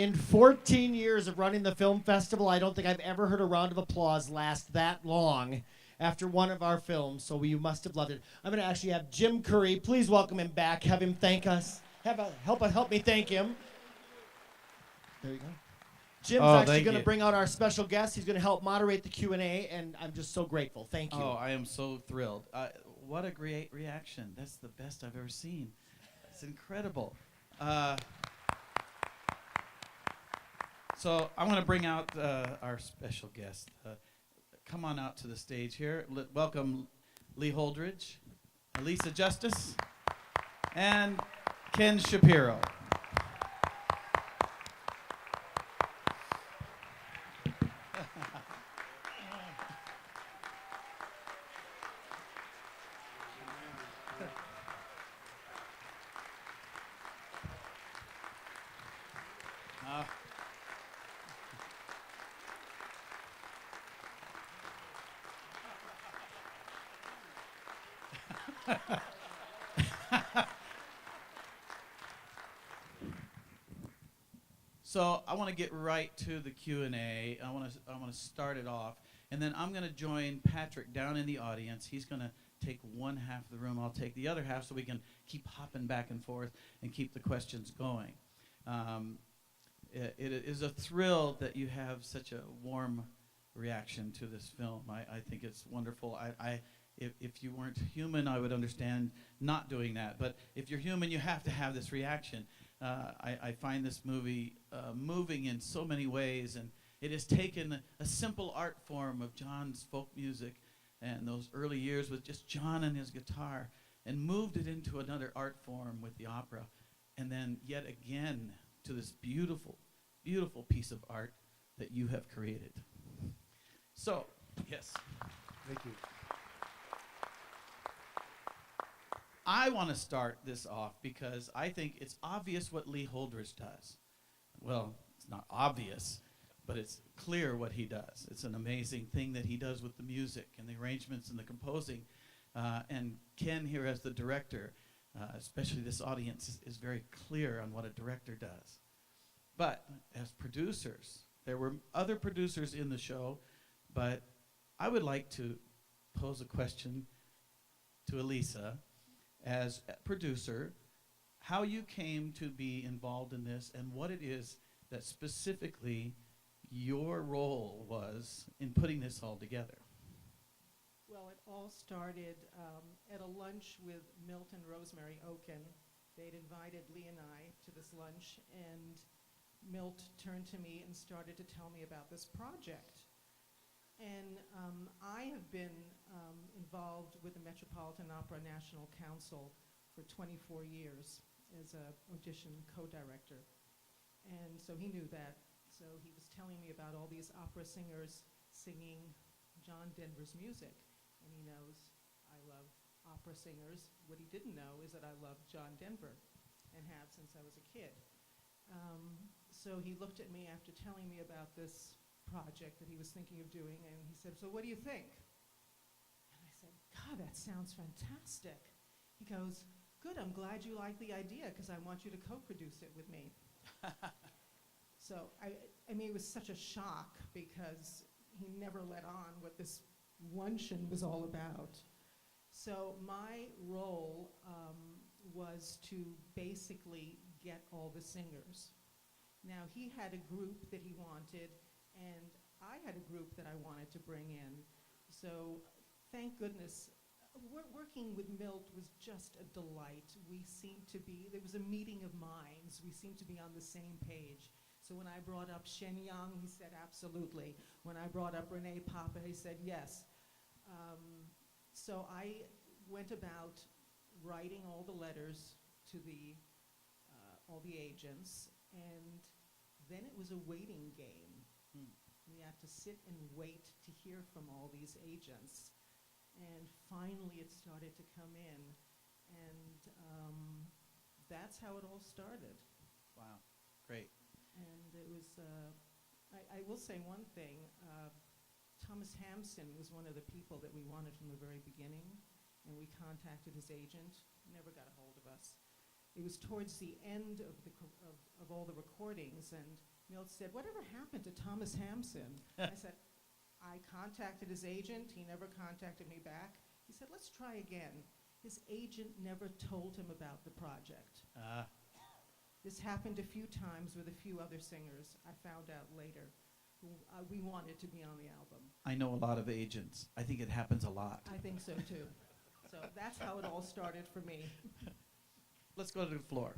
In 14 years of running the film festival, I don't think I've ever heard a round of applause last that long after one of our films, so you must have loved it. I'm going to actually have Jim Curry. Please welcome him back. Have him thank us. Help me thank him. There you go. Jim's actually going to bring out our special guest. He's going to help moderate the Q&A, and I'm just so grateful. Thank you. Oh, I am so thrilled. What a great reaction. That's the best I've ever seen. It's incredible. So I want to bring out our special guest. Come on out to the stage here. Welcome Lee Holdridge, Lisa Justice, and Ken Shapiro. So I want to get right to the Q&A. I want to start it off, and then I'm going to join Patrick down in the audience. He's going to take one half of the room. I'll take the other half, so we can keep hopping back and forth and keep the questions going. It is a thrill that you have such a warm reaction to this film. I think it's wonderful. If you weren't human, I would understand not doing that. But if you're human, you have to have this reaction. I find this movie moving in so many ways, and it has taken a simple art form of John's folk music and those early years with just John and his guitar, and moved it into another art form with the opera, and then yet again to this beautiful, beautiful piece of art that you have created. So, yes. Thank you. I want to start this off because I think it's obvious what Lee Holdridge does. Well, it's not obvious, but it's clear what he does. It's an amazing thing that he does with the music and the arrangements and the composing. And Ken here as the director, especially this audience, is very clear on what a director does. But as producers, there were other producers in the show, but I would like to pose a question to Elisa as a producer, how you came to be involved in this and what it is that specifically your role was in putting this all together. Well, it all started at a lunch with Milt and Rosemary Oken. They'd invited Lee and I to this lunch, and Milt turned to me and started to tell me about this project. And I have been involved with the Metropolitan Opera National Council for 24 years as an audition co-director. And so he knew that. So he was telling me about all these opera singers singing John Denver's music. And he knows I love opera singers. What he didn't know is that I love John Denver and have since I was a kid. So he looked at me after telling me about this project that he was thinking of doing, and he said, "So what do you think?" And I said, "God, that sounds fantastic." He goes, "Good, I'm glad you like the idea, because I want you to co-produce it with me." So, I mean, it was such a shock, because he never let on what this luncheon was all about. So my role was to basically get all the singers. Now, he had a group that he wanted, and I had a group that I wanted to bring in. So thank goodness, working with Milt was just a delight. There was a meeting of minds. We seemed to be on the same page. So when I brought up Shen Yang, he said absolutely. When I brought up Renee Papa, he said yes. So I went about writing all the letters to all the agents, and then it was a waiting game. We had to sit and wait to hear from all these agents. And finally it started to come in. And that's how it all started. Wow, great. And it was, I will say one thing. Thomas Hampson was one of the people that we wanted from the very beginning. And we contacted his agent, never got a hold of us. It was towards the end of all the recordings, and Milt said, whatever happened to Thomas Hampson? I said, I contacted his agent. He never contacted me back. He said, let's try again. His agent never told him about the project. This happened a few times with a few other singers. I found out later who we wanted to be on the album. I know a lot of agents. I think it happens a lot. I think so too. So that's how it all started for me. Let's go to the floor.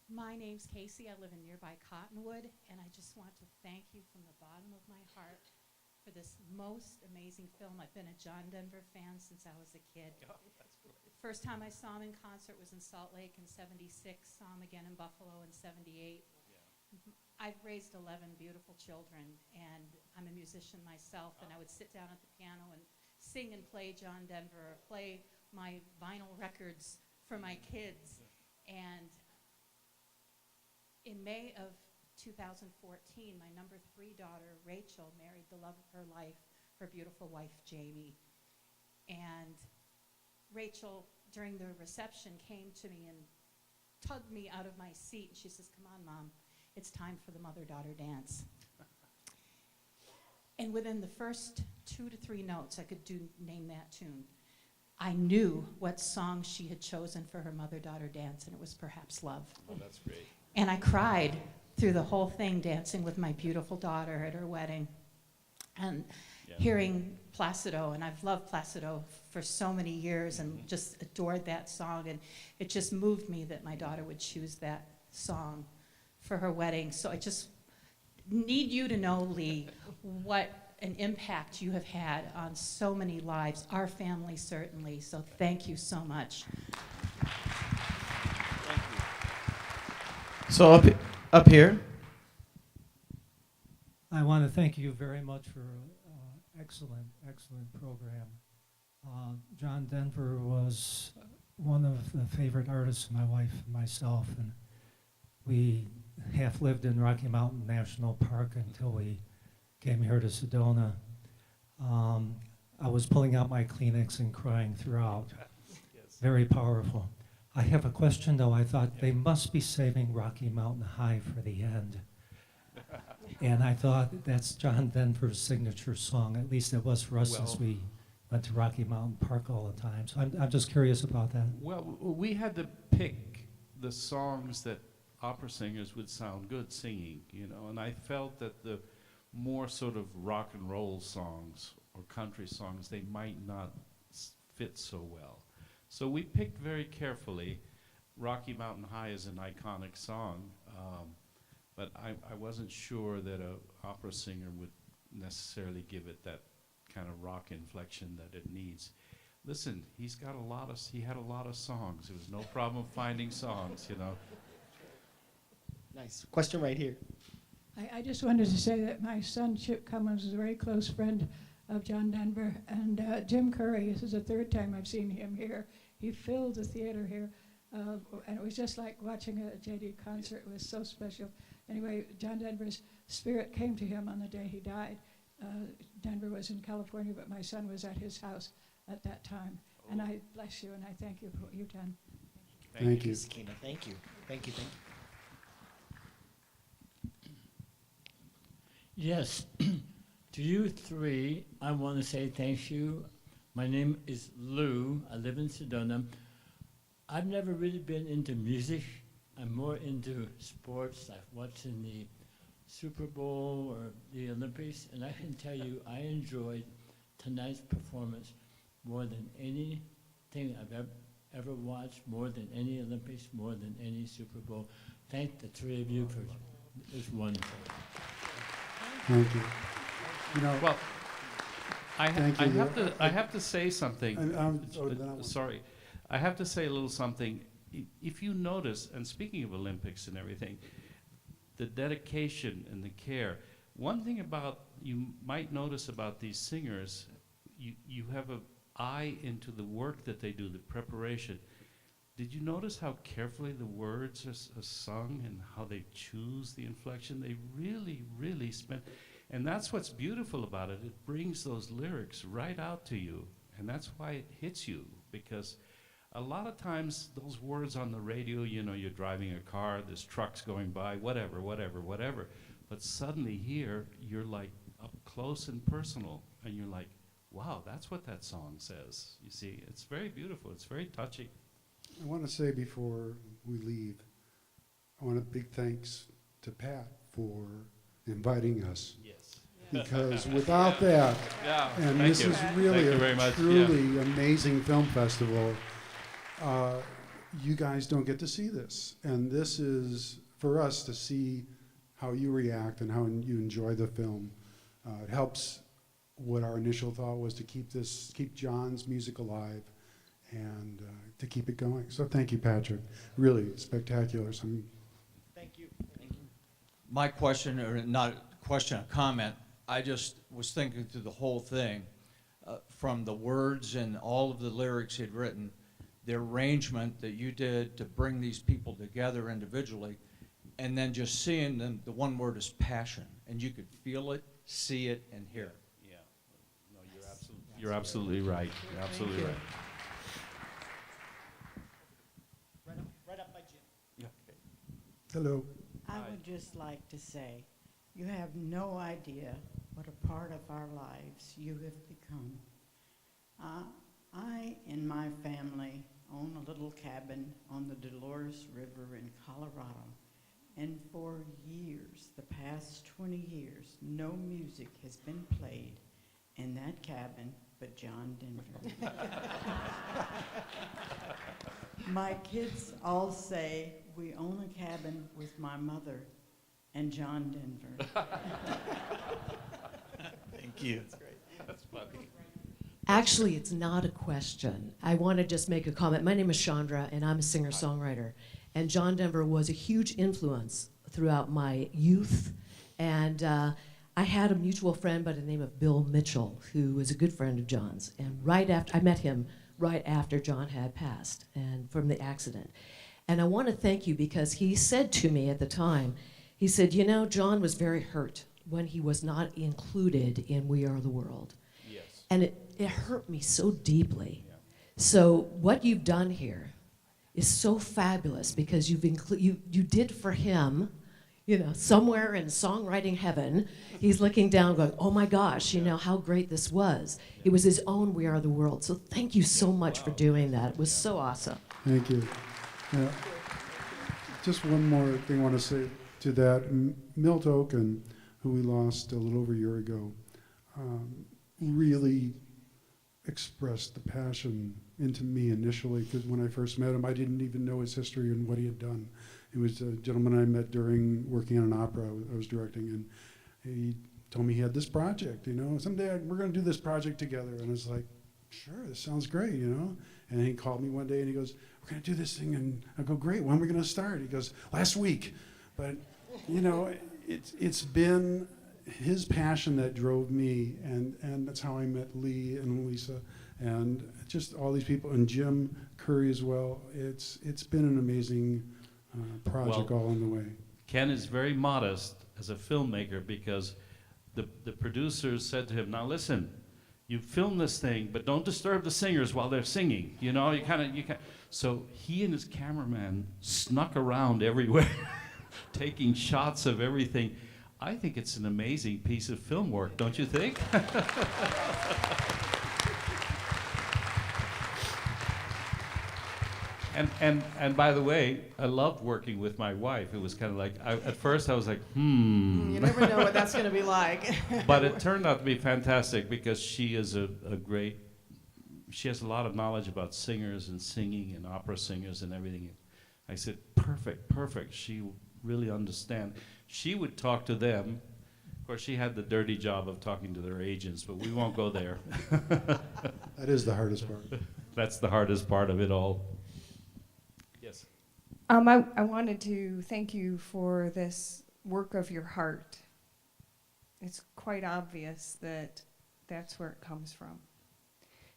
My name's Casey. I live in nearby Cottonwood, and I just want to thank you from the bottom of my heart for this most amazing film. I've been a John Denver fan since I was a kid. Oh, that's great. First time I saw him in concert was in Salt Lake in '76, saw him again in Buffalo in '78. I've raised 11 beautiful children, and I'm a musician myself, and I would sit down at the piano and sing and play John Denver, or play my vinyl records for my kids. And in May of 2014, my number 3 daughter, Rachel, married the love of her life, her beautiful wife, Jamie. And Rachel, during the reception, came to me and tugged me out of my seat. And she says, come on, Mom, it's time for the mother-daughter dance. And within the first 2 to 3 notes, I could name that tune. I knew what song she had chosen for her mother-daughter dance, and it was Perhaps Love. Oh, that's great. And I cried through the whole thing, dancing with my beautiful daughter at her wedding. And hearing Placido, and I've loved Placido for so many years and just adored that song. And it just moved me that my daughter would choose that song for her wedding. So I just need you to know, Lee, what an impact you have had on so many lives, our family certainly. So thank you so much. Thank you. So up here. I want to thank you very much for excellent program. John Denver was one of the favorite artists of my wife and myself, and we half lived in Rocky Mountain National Park until we came here to Sedona. I was pulling out my Kleenex and crying throughout. Yes. Very powerful. I have a question though. I thought they must be saving Rocky Mountain High for the end. And I thought that's John Denver's signature song. At least it was for us since Well- we went to Rocky Mountain Park all the time. So I'm just curious about that. Well, we had to pick the songs that opera singers would sound good singing, you know, and I felt that the more sort of rock and roll songs or country songs, they might not fit so well. So we picked very carefully. Rocky Mountain High is an iconic song, but I wasn't sure that an opera singer would necessarily give it that kind of rock inflection that it needs. Listen, he had a lot of songs. There was no problem finding songs, you know. Nice. Question right here. I just wanted to say that my son, Chip Cummins, is a very close friend of John Denver. And Jim Curry, this is the 3rd time I've seen him here. He filled the theater here. And it was just like watching a JD concert. It was so special. Anyway, John Denver's spirit came to him on the day he died. Denver was in California, but my son was at his house at that time. And I bless you, and I thank you for what you've done. Thank you. Sakina, thank you. Thank you. Yes, to you 3, I want to say thank you. My name is Lou. I live in Sedona. I've never really been into music. I'm more into sports, like watching the Super Bowl or the Olympics, and I can tell you I enjoyed tonight's performance more than anything I've ever watched, more than any Olympics, more than any Super Bowl. Thank the 3 of you for it was wonderful. Thank you. You know, Well, Thank you. I have to say something. Sorry. I have to say a little something. If you notice, and speaking of Olympics and everything, the dedication and the care. One thing about you might notice about these singers, you have an eye into the work that they do, the preparation. Did you notice how carefully the words are sung and how they choose the inflection? They really, really spend, and that's what's beautiful about it. It brings those lyrics right out to you, and that's why it hits you, because A lot of times those words on the radio, you know, you're driving a car, there's trucks going by, whatever, whatever, whatever. But suddenly here, you're like up close and personal, and you're like, wow, that's what that song says. You see, it's very beautiful, it's very touching. I want to say before we leave, I want a big thanks to Pat for inviting us. Yes. Because without that, and this is really a truly amazing film festival, you guys don't get to see this. And this is for us to see how you react and how you enjoy the film. It helps what our initial thought was to keep John's music alive and to keep it going. So thank you, Patrick. Really spectacular. Thank you. My question, or not a question, a comment, I just was thinking through the whole thing, from the words and all of the lyrics he'd written, the arrangement that you did to bring these people together individually, and then just seeing them, the one word is passion, and you could feel it, see it, and hear it. Yeah. No, you're absolutely right. You're absolutely right. Right up by Jim. Yeah. Okay. Hello. I would just like to say, you have no idea what a part of our lives you have become. I and my family own a little cabin on the Dolores River in Colorado. And for years, the past 20 years, no music has been played in that cabin but John Denver. My kids all say we own a cabin with my mother and John Denver. Thank you. That's great. That's funny. Actually, it's not a question. I want to just make a comment. My name is Chandra, and I'm a singer-songwriter. And John Denver was a huge influence throughout my youth. And I had a mutual friend by the name of Bill Mitchell, who was a good friend of John's. And I met him right after John had passed and from the accident. And I want to thank you because he said to me at the time, he said, you know, John was very hurt when he was not included in We Are the World. Yes. And it hurt me so deeply. Yeah. So what you've done here is so fabulous because you did for him, you know, somewhere in songwriting heaven, he's looking down going, oh my gosh, you know, how great this was. It was his own We Are the World. So thank you so much for doing that. It was so awesome. Thank you. Just one more thing I want to say to that. Milt Oken, who we lost a little over a year ago, really expressed the passion into me initially, because when I first met him, I didn't even know his history and what he had done. He was a gentleman I met during working on an opera I was directing, and he told me he had this project, you know, someday we're going to do this project together. And I was like, sure, this sounds great, you know. And he called me one day and he goes, we're going to do this thing. And I go, great, when are we going to start? He goes, last week. But, you know, it's been his passion that drove me, and that's how I met Lee and Lisa and just all these people, and Jim Curry as well. It's been an amazing project all on the way. Ken is very modest as a filmmaker because the producers said to him, now listen, you film this thing, but don't disturb the singers while they're singing. You know, you kind of. So he and his cameraman snuck around everywhere, taking shots of everything. I think it's an amazing piece of film work, don't you think? And by the way, I loved working with my wife. It was kind of like, at first I was like, You never know what that's going to be like. But it turned out to be fantastic because she is she has a lot of knowledge about singers and singing and opera singers and everything. I said, perfect. She really understands. She would talk to them. Of course, she had the dirty job of talking to their agents, but we won't go there. That is the hardest part. That's the hardest part of it all. Yes. I wanted to thank you for this work of your heart. It's quite obvious that that's where it comes from.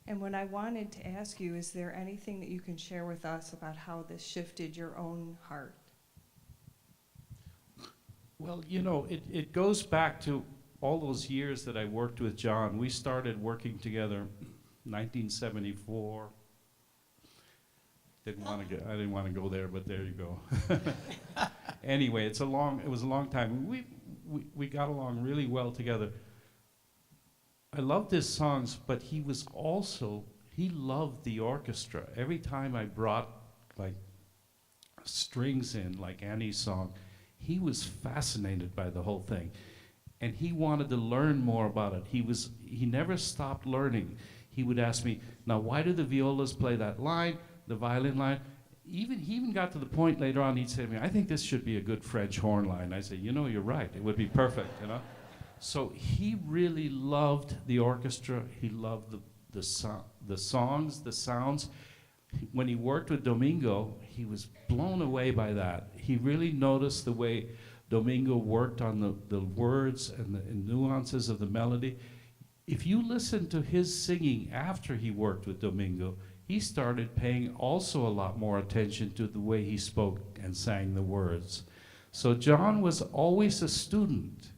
And what I wanted to ask you, is there anything that you can share with us about how this shifted your own heart? Well, you know, it goes back to all those years that I worked with John. We started working together in 1974. I didn't want to go there, but there you go. Anyway, it was a long time. We got along really well together. I loved his songs, but he loved the orchestra. Every time I brought like strings in, like Annie's song, he was fascinated by the whole thing. And he wanted to learn more about it. He never stopped learning. He would ask me, now why do the violas play that line, the violin line? He even got to the point later on, he'd say to me, I think this should be a good French horn line. I say, you're right, it would be perfect, So he really loved the orchestra. He loved the songs, the sounds. When he worked with Domingo, he was blown away by that. He really noticed the way Domingo worked on the words and the nuances of the melody. If you listen to his singing after he worked with Domingo, he started paying also a lot more attention to the way he spoke and sang the words. So John was always a student.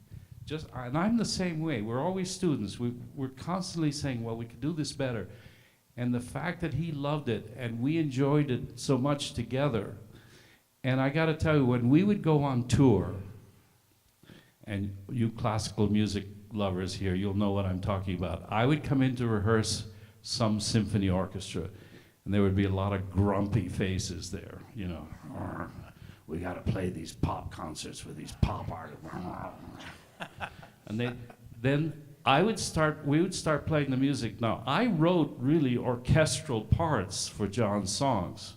And I'm the same way. We're always students. We're constantly saying, well, we could do this better. And the fact that he loved it and we enjoyed it so much together. And I got to tell you, when we would go on tour, and you classical music lovers here, you'll know what I'm talking about. I would come in to rehearse some symphony orchestra, and there would be a lot of grumpy faces there, we got to play these pop concerts with these pop artists. And then we would start playing the music. Now, I wrote really orchestral parts for John's songs.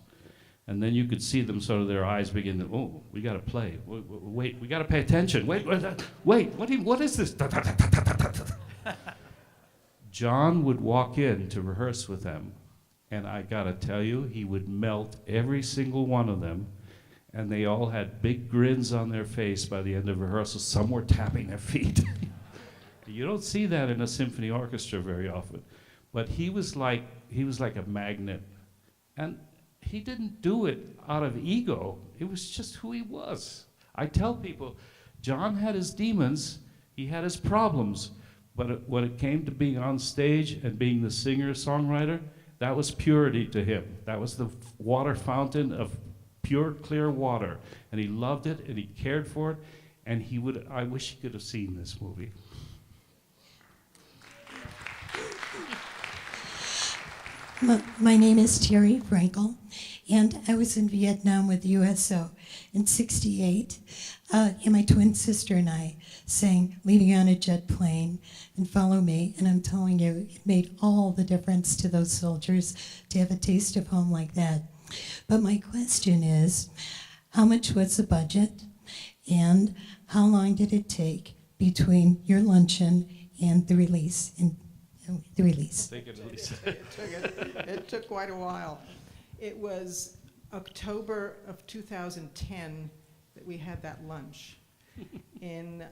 And then you could see them sort of their eyes begin to, we got to play. Wait, we got to pay attention. Wait, what is this? John would walk in to rehearse with them. And I got to tell you, he would melt every single one of them. And they all had big grins on their face by the end of rehearsal. Some were tapping their feet. You don't see that in a symphony orchestra very often. But he was like a magnet. And he didn't do it out of ego. It was just who he was. I tell people, John had his demons, he had his problems, but when it came to being on stage and being the singer-songwriter, that was purity to him. That was the water fountain of pure, clear water. And he loved it, and he cared for it, and I wish he could have seen this movie. My name is Terry Frankel, and I was in Vietnam with USO in '68. And my twin sister and I sang Leaving on a Jet Plane and Follow Me, and I'm telling you, it made all the difference to those soldiers to have a taste of home like that. But my question is, how much was the budget, and how long did it take between your luncheon and the release? It took quite a while. It was October of 2010 that we had that lunch. In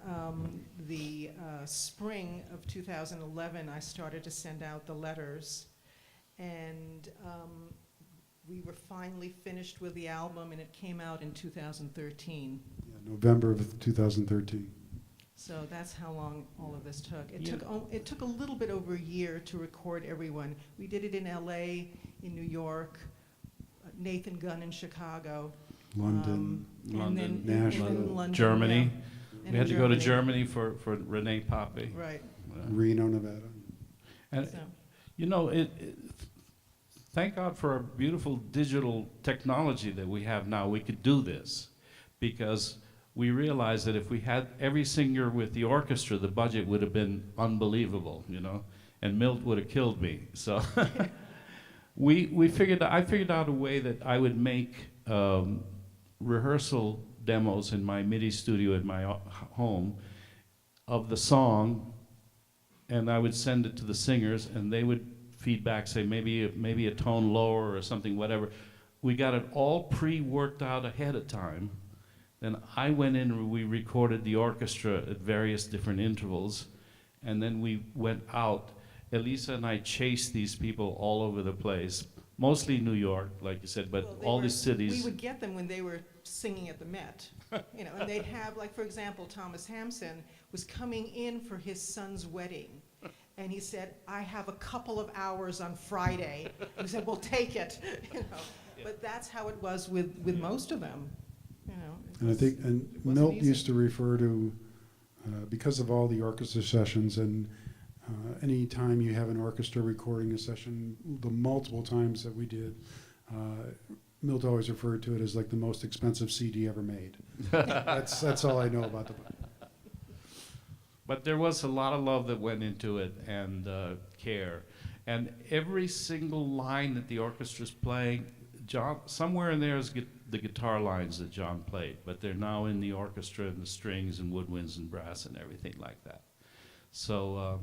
the spring of 2011, I started to send out the letters, and we were finally finished with the album, and it came out in 2013. Yeah, November of 2013. So that's how long all of this took. It took a little bit over a year to record everyone. We did it in LA, in New York, Nathan Gunn in Chicago. London, Nashville, London, Germany. Yeah. We had to go to Germany for Renee Pape. Right. Reno, Nevada. And thank God for our beautiful digital technology that we have now. We could do this because we realized that if we had every singer with the orchestra, the budget would have been unbelievable, and Milt would have killed me. So I figured out a way that I would make rehearsal demos in my MIDI studio at my home of the song, and I would send it to the singers, and they would feedback, say maybe a tone lower or something, whatever. We got it all pre-worked out ahead of time. Then I went in and we recorded the orchestra at various different intervals, and then we went out. Elisa and I chased these people all over the place, mostly New York, like you said, but all these cities. We would get them when they were singing at the Met, and they'd have, like, for example, Thomas Hampson was coming in for his son's wedding, and he said, I have a couple of hours on Friday. And we said, well, take it, But that's how it was with most of them, you know. And I think, and wasn't Milt easy. used to refer to, because of all the orchestra sessions and any time you have an orchestra recording a session, the multiple times that we did, Milt always referred to it as like the most expensive CD ever made. That's all I know about the book. But there was a lot of love that went into it and care. And every single line that the orchestra's playing, John, somewhere in there is the guitar lines that John played, but they're now in the orchestra and the strings and woodwinds and brass and everything like that. So,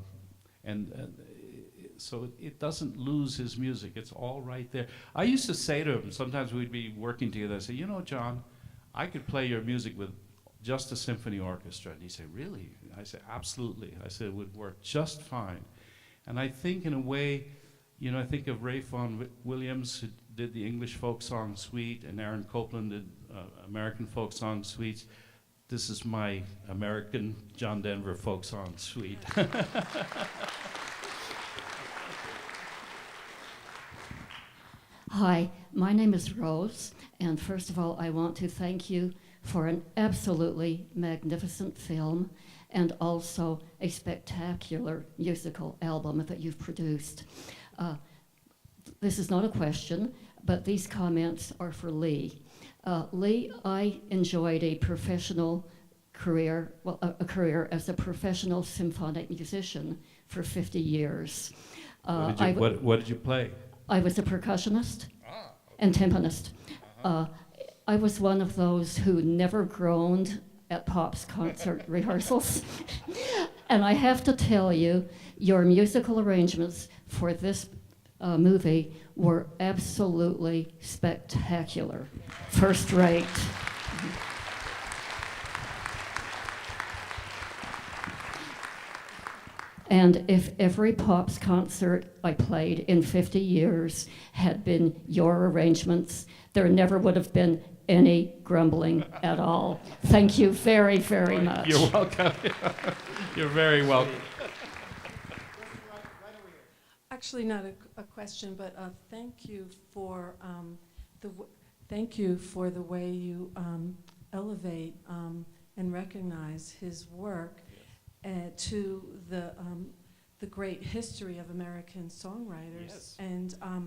so it doesn't lose his music. It's all right there. I used to say to him, sometimes we'd be working together, I'd say, you know, John, I could play your music with just a symphony orchestra. And he'd say, really? I said, absolutely. I said, it would work just fine. And I think in a way, you know, I think of Ray Vaughan Williams, who did the English folk song suite, and Aaron Copland did American folk song suites. This is my American John Denver folk song suite. Hi, my name is Rose, and first of all, I want to thank you for an absolutely magnificent film and also a spectacular musical album that you've produced. This is not a question, but these comments are for Lee. Lee, I enjoyed a professional career, well, a career as a professional symphonic musician for 50 years. What did you play? I was a percussionist and timpanist. I was one of those who never groaned at Pop's concert rehearsals. And I have to tell you, your musical arrangements for this movie were absolutely spectacular. First rate. And if every Pops concert I played in 50 years had been your arrangements, there never would have been any grumbling at all. Thank you very, very much. You're welcome. You're very welcome. Actually, not a question, but thank you for thank you for the way you elevate and recognize his work to the great history of American songwriters. Yes. And I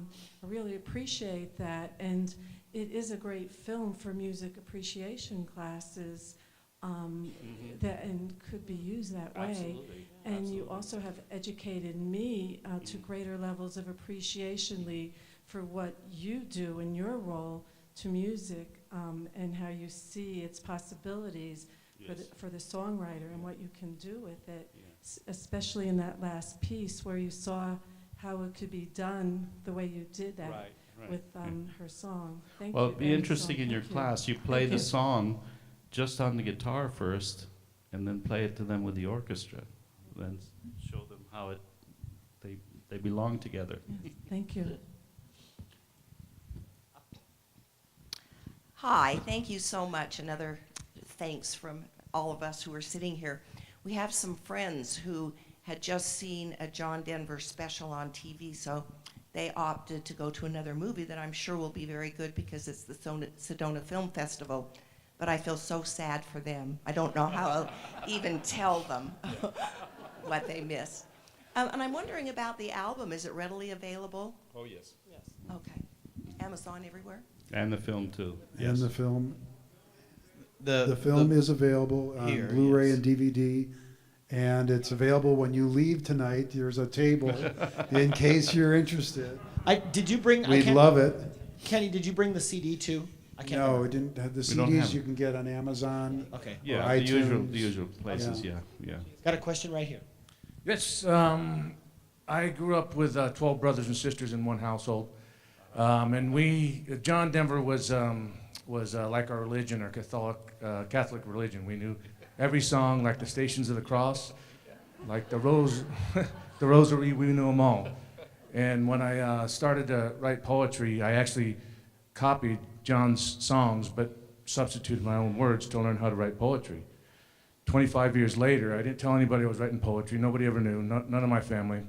really appreciate that. And it is a great film for music appreciation classes that and could be used that way. Absolutely. And Absolutely. you also have educated me to greater levels of appreciation, Lee, for what you do in your role to music and how you see its possibilities for the songwriter and what you can do with it, especially in that last piece where you saw how it could be done the way you did that with her song. Thank you. Well, it'd be And interesting so in your thank you. class, you play Thank the you. song just on the guitar first, and then play it to them with the orchestra. Then show them how they belong together. Yes, thank you. Hi, thank you so much. Another thanks from all of us who are sitting here. We have some friends who had just seen a John Denver special on TV, so they opted to go to another movie that I'm sure will be very good because it's the Sedona Film Festival. But I feel so sad for them. I don't know how I'll even tell them what they missed. And I'm wondering about the album. Is it readily available? Oh, yes. Yes. Okay. Amazon everywhere? And the film, too. And the film. The The film is available on here, Blu-ray yes. and DVD, and it's available when you leave tonight. There's a table in case you're interested. Did you bring? We'd love it. Kenny, did you bring the CD too? I can't No, remember. it didn't have the We don't have CDs you it. can get on Amazon. Okay. Yeah, or the iTunes. usual places, yeah. Got a question right here. Yes, I grew up with 12 brothers and sisters in one household, and John Denver was like our religion, our Catholic religion. We knew every song, like the Stations of the Cross, like the Rosary. We knew them all. And when I started to write poetry, I actually copied John's songs, but substituted my own words to learn how to write poetry. 25 years later, I didn't tell anybody I was writing poetry. Nobody ever knew, none of my family.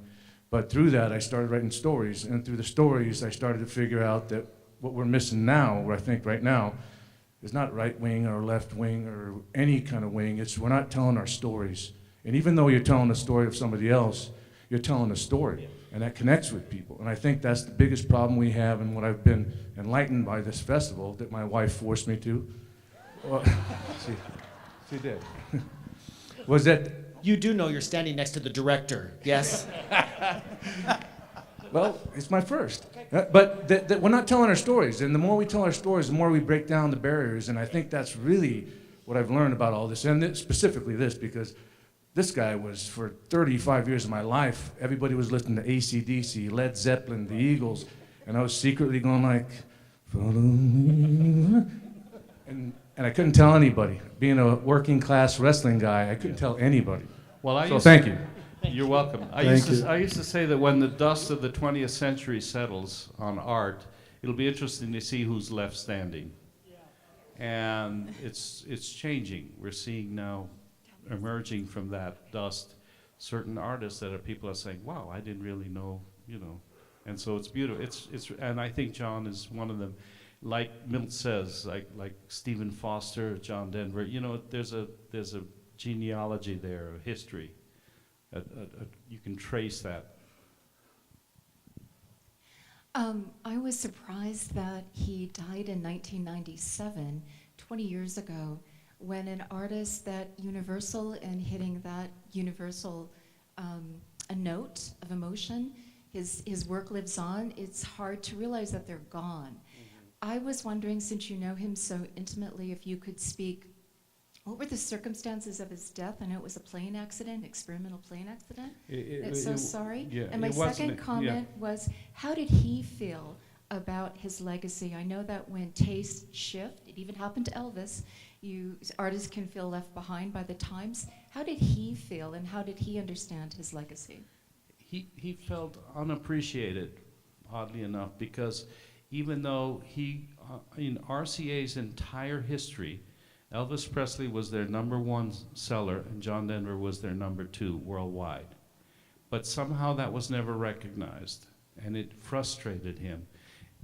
But through that, I started writing stories. And through the stories, I started to figure out that what we're missing now, I think right now, is not right wing or left wing or any kind of wing. It's we're not telling our stories. And even though you're telling the story of somebody else, you're telling a story, and that connects with people. And I think that's the biggest problem we have, and what I've been enlightened by this festival that my wife forced me to. Well, she did. Was that You do know you're standing next to the director, yes? well, it's my first. But we're not telling our stories, and the more we tell our stories, the more we break down the barriers, and I think that's really what I've learned about all this, and specifically this, because this guy was, for 35 years of my life, everybody was listening to AC/DC, Led Zeppelin, the Eagles, and I was secretly going like, follow me. And I couldn't tell anybody. Being a working class wrestling guy, I couldn't tell anybody. Well, So thank you. You're welcome. I used to say that when the dust of the 20th century settles on art, it'll be interesting to see who's left standing. And it's changing. We're seeing now, emerging from that dust, certain artists that people are saying, wow, I didn't really know, you know. And so it's beautiful. And I think John is one of them. Like Milt says, like Stephen Foster, John Denver, you know, there's a genealogy there, a history. You can trace that. I was surprised that he died in 1997, 20 years ago, when an artist that universal and hitting that universal a note of emotion, his work lives on. It's hard to realize that they're gone. I was wondering, since you know him so intimately, if you could speak, what were the circumstances of his death? I know it was a plane accident, experimental plane accident. Sorry. Yeah, and my second comment was, how did he feel about his legacy? I know that when tastes shift, it even happened to Elvis, artists can feel left behind by the times. How did he feel, and how did he understand his legacy? He felt unappreciated, oddly enough, because even though in RCA's entire history, Elvis Presley was their #1 seller and John Denver was their #2 worldwide. But somehow that was never recognized, and it frustrated him.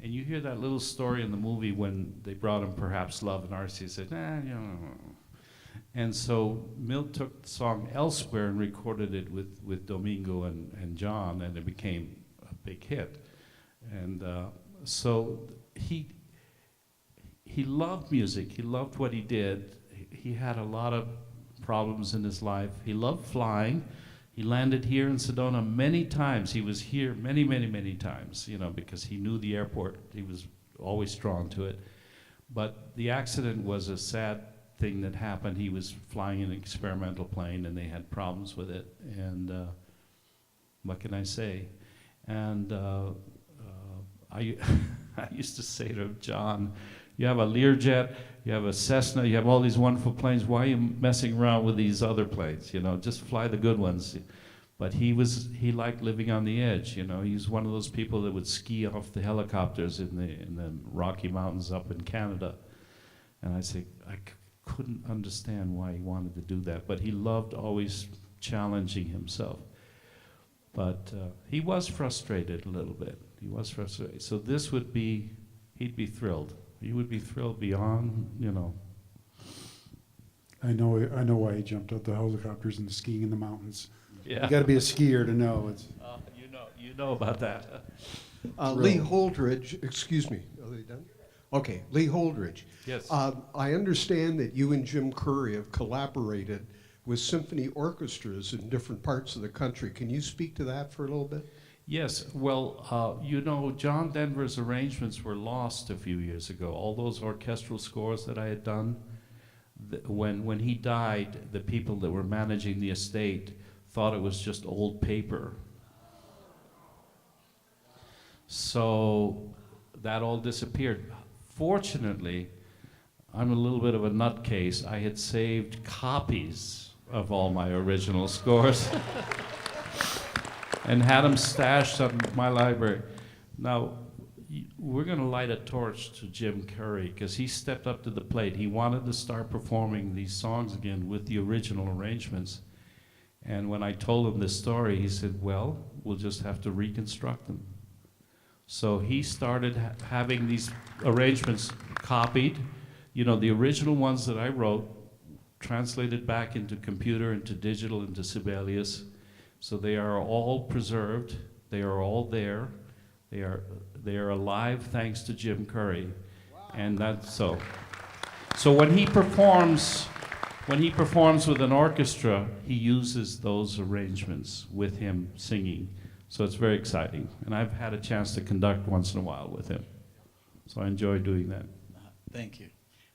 And you hear that little story in the movie when they brought him Perhaps Love, and RCA said, nah, you know. And so Milt took the song Elsewhere and recorded it with Domingo and John, and it became a big hit. And so he loved music. He loved what he did. He had a lot of problems in his life. He loved flying. He landed here in Sedona many times. He was here many, many, many times, you know, because he knew the airport. He was always drawn to it. But the accident was a sad thing that happened. He was flying an experimental plane, and they had problems with it. And what can I say? And I used to say to John, you have a Learjet, you have a Cessna, you have all these wonderful planes. Why are you messing around with these other planes? You know, just fly the good ones. But he liked living on the edge. You know, he was one of those people that would ski off the helicopters in the Rocky Mountains up in Canada. And I couldn't understand why he wanted to do that. But he loved always challenging himself. But he was frustrated a little bit. He was frustrated. So this would be, he'd be thrilled. He would be thrilled beyond, you know. I know why he jumped out the helicopters and the skiing in the mountains. Yeah. You got to be a skier to know. It's you know about that. Lee Holdridge, excuse me. Are they done? Okay, Lee Holdridge. Yes. I understand that you and Jim Curry have collaborated with symphony orchestras in different parts of the country. Can you speak to that for a little bit? Yes, well, you know, John Denver's arrangements were lost a few years ago. All those orchestral scores that I had done, when he died, the people that were managing the estate thought it was just old paper. So that all disappeared. Fortunately, I'm a little bit of a nutcase. I had saved copies of all my original scores. And had them stashed in my library. Now, we're going to light a torch to Jim Curry because he stepped up to the plate. He wanted to start performing these songs again with the original arrangements. And when I told him this story, he said, well, we'll just have to reconstruct them. So he started having these arrangements copied. You know, the original ones that I wrote, translated back into computer, into digital, into Sibelius. So they are all preserved. They are all there. They are alive thanks to Jim Curry. Wow. And that's so. So when he performs with an orchestra, he uses those arrangements with him singing. So it's very exciting. And I've had a chance to conduct once in a while with him. So I enjoy doing that. Thank you.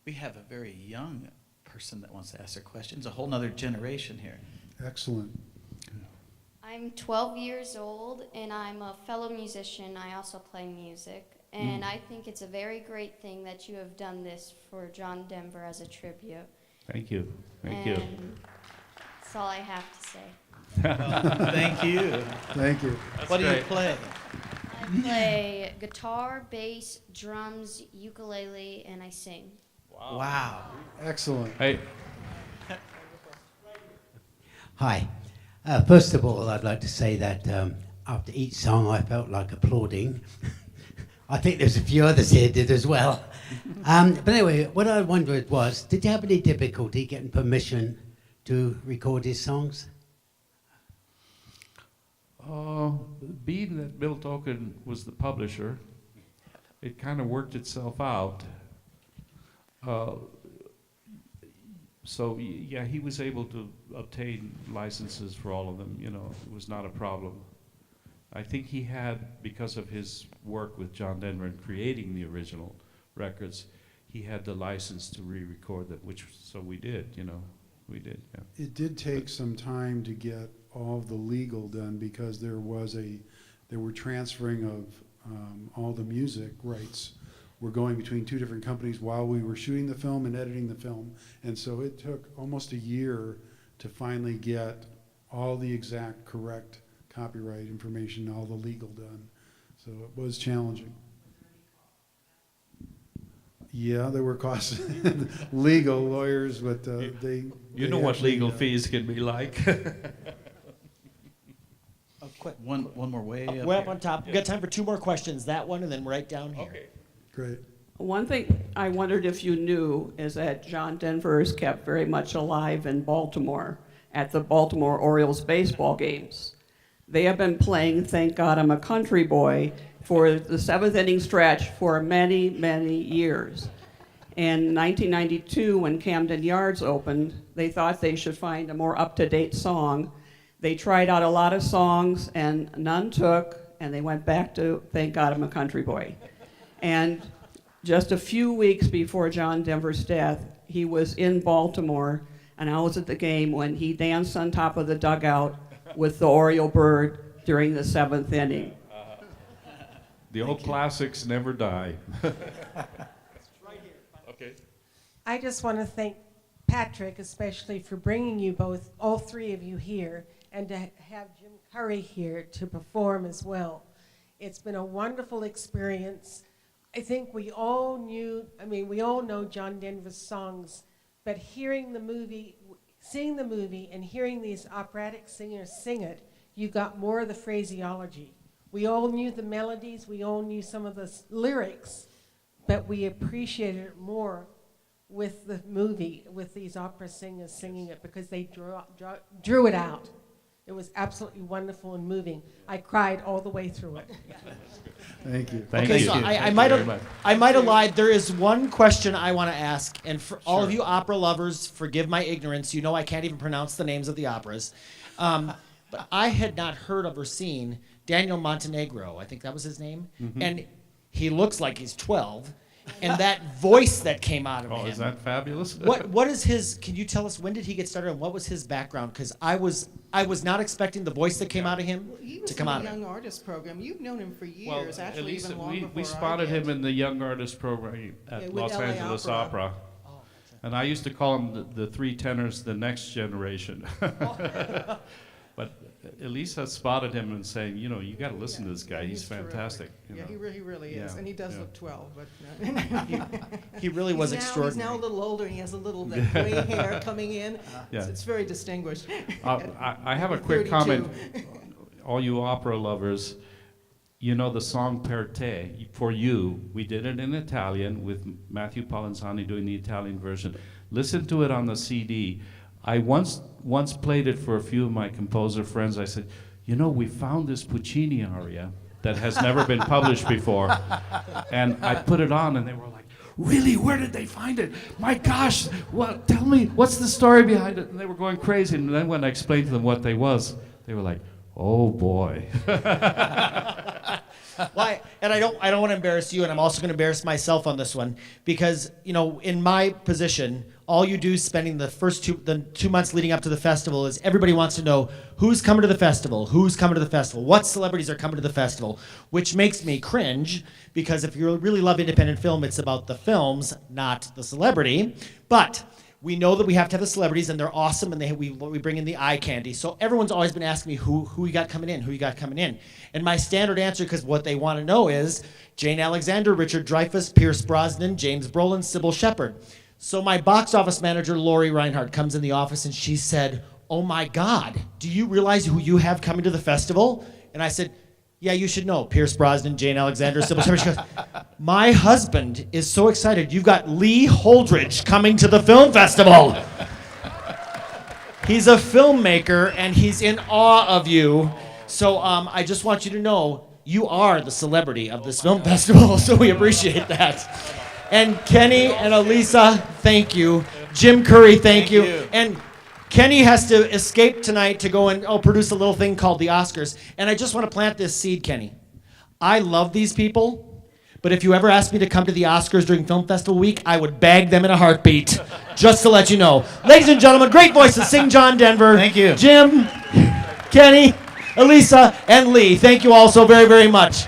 We have a very young person that wants to ask a question. It's a whole nother generation here. Excellent. I'm 12 years old, and I'm a fellow musician. I also play music. And I think it's a very great thing that you have done this for John Denver as a tribute. Thank you. Thank you. That's all I have to say. Well, thank you. Thank you. What do you play? I play guitar, bass, drums, ukulele, and I sing. Wow. Excellent. Hey. Hi. First of all, I'd like to say that after each song, I felt like applauding. I think there's a few others here did as well. But anyway, what I wondered was, did you have any difficulty getting permission to record his songs? Being that Bill Token was the publisher, it kind of worked itself out. So yeah, he was able to obtain licenses for all of them. You know, it was not a problem. I think he had, because of his work with John Denver in creating the original records, he had the license to re-record them, so we did. You know, we did. Yeah. It did take some time to get all the legal done because there were transferring of all the music rights were going between two different companies while we were shooting the film and editing the film. And so it took almost a year to finally get all the exact correct copyright information, all the legal done. So it was challenging. Yeah, there were costs. Legal lawyers, but they... You know what legal fees can be like. One more way up Way here. up on top. We've got time for two more questions. That one and then right down here. Okay. Great. One thing I wondered if you knew is that John Denver is kept very much alive in Baltimore at the Baltimore Orioles baseball games. They have been playing Thank God I'm a Country Boy for the seventh inning stretch for many, many years. In 1992, when Camden Yards opened, they thought they should find a more up-to-date song. They tried out a lot of songs and none took, and they went back to Thank God I'm a Country Boy. And just a few weeks before John Denver's death, he was in Baltimore, and I was at the game when he danced on top of the dugout with the Oriole bird during the seventh inning. The old classics never die. Okay. I just want to thank Patrick especially for bringing you both, all three of you here, and to have Jim Curry here to perform as well. It's been a wonderful experience. I think we all we all know John Denver's songs, but hearing the movie, seeing the movie and hearing these operatic singers sing it, you got more of the phraseology. We all knew the melodies, we all knew some of the lyrics, but we appreciated it more with the movie, with these opera singers singing it, because they drew it out. It was absolutely wonderful and moving. I cried all the way through it. Thank you. Thank okay, you. so Thank I you might very have much. I might have lied. There is one question I want to ask, and for all of Sure. you opera lovers, forgive my ignorance. You know I can't even pronounce the names of the operas. But I had not heard of or seen Daniel Montenegro. I think that was his name. Mhm. And he looks like he's 12. And that voice that came out of him. Oh, is that fabulous? What is his? Can you tell us when did he get started and what was his background? Because I was not expecting the voice that came out of him He was to come in out the of him. Young Artist Program. You've known him for years, Well, actually Elisa, even long before we I spotted did. him in the Young Artist Program at Yeah, with Los LA Angeles Opera. Opera. And I used to call him the three tenors, the next generation. But Elisa spotted him and saying, you know, you got to listen to this guy. He's fantastic. Yeah, you know. he really is, Yeah, and he does yeah. look 12. But He really was He's extraordinary. now a little older, and he has a little that gray hair coming in. Yeah. It's very distinguished. I have a At quick 32. comment, all you opera lovers. you know the song Per Te, For You, we did it in Italian with Matthew Polenzani doing the Italian version. Listen to it on the CD. I once played it for a few of my composer friends. I said, you know, we found this Puccini aria that has never been published before. And I put it on and they were like, really, where did they find it? My gosh, well, tell me, what's the story behind it? And they were going crazy. And then when I explained to them what they were like, oh boy. Why? And I don't want to embarrass you, and I'm also going to embarrass myself on this one, because in my position, all you do spending the first 2 months leading up to the festival is everybody wants to know who's coming to the festival, what celebrities are coming to the festival, which makes me cringe, because if you really love independent film, it's about the films, not the celebrity. But we know that we have to have the celebrities, and they're awesome, and we bring in the eye candy. So everyone's always been asking me who you got coming in, And my standard answer, because what they want to know is Jane Alexander, Richard Dreyfuss, Pierce Brosnan, James Brolin, Sybil Shepherd. So my box office manager, Lori Reinhardt, comes in the office and she said, oh my God, do you realize who you have coming to the festival? And I said, yeah, you should know. Pierce Brosnan, Jane Alexander, Sybil Shepherd. She goes, my husband is so excited. You've got Lee Holdridge coming to the film festival. He's a filmmaker and he's in awe of you. So I just want you to know you are the celebrity of this film festival, so we appreciate that. And Kenny and Elisa, thank you. Jim Curry, thank you. And Kenny has to escape tonight to go and produce a little thing called the Oscars. And I just want to plant this seed, Kenny. I love these people, but if you ever asked me to come to the Oscars during Film Festival week, I would bag them in a heartbeat, just to let you know. Ladies and gentlemen, great voices, sing John Denver. Thank you. Jim, Kenny, Elisa, and Lee. Thank you all so very, very much.